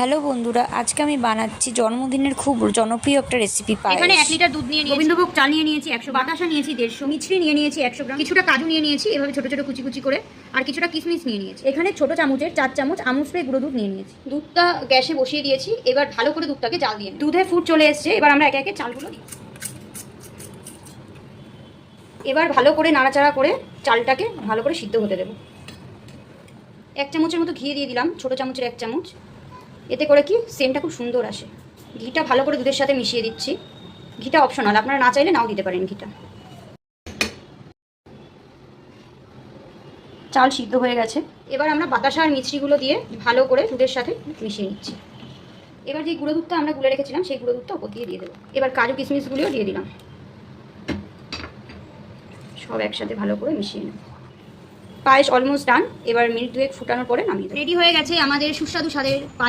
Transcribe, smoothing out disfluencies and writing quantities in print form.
Hello বন্ধুরা, আজকে আমি বানাচ্ছি জন্মদিনের খুব জনপ্রিয় একটা রেসিপি পায়েস। এখানে 1 লিটার দুধ নিয়ে নিয়েছি, গোবিন্দভোগ চাল নিয়ে নিয়েছি 100, বাতাসা নিয়েছি 150, মিছরি নিয়ে নিয়েছি 100 গ্রাম, কিছুটা কাজু নিয়ে নিয়েছি এভাবে ছোট ছোট কুচি কুচি করে, আর কিছুটা কিশমিশ নিয়ে নিয়েছি। এখানে ছোট চামচের 4 চামচ আমুল স্প্রে গুঁড়ো দুধ নিয়ে নিয়েছি। দুধটা গ্যাসে বসিয়ে দিয়েছি, এবার ভালো করে দুধটাকে জাল দিয়ে দুধে ফুট চলে এসছে। এবার আমরা একে একে চালগুলো দিই। এবার ভালো করে নাড়াচাড়া করে চালটাকে ভালো করে সিদ্ধ হতে দেবো। 1 চামচের মতো ঘি দিয়ে দিলাম, ছোট চামচের 1 চামচ। এতে করে কি সেন্টটা খুব সুন্দর আসে। ঘিটা ভালো করে দুধের সাথে মিশিয়ে দিচ্ছি। ঘিটা অপশনাল, আপনারা না চাইলে নাও দিতে পারেন ঘিটা। চাল সিদ্ধ হয়ে গেছে, এবার আমরা বাতাসা আর মিছরিগুলো দিয়ে ভালো করে দুধের সাথে মিশিয়ে নিচ্ছি। এবার যে গুঁড়ো দুধটা আমরা গুলে রেখেছিলাম সেই গুঁড়ো দুধটা ওপর দিয়ে দিয়ে দেবো। এবার কাজু কিশমিশগুলিও দিয়ে দিলাম, সব একসাথে ভালো করে মিশিয়ে নেব। পায়েস অলমোস্ট ডান। এবার মিনিট 2 ফুটানোর পরে নামিয়ে দেবো। রেডি হয়ে গেছে আমাদের সুস্বাদু স্বাদের পায়েস।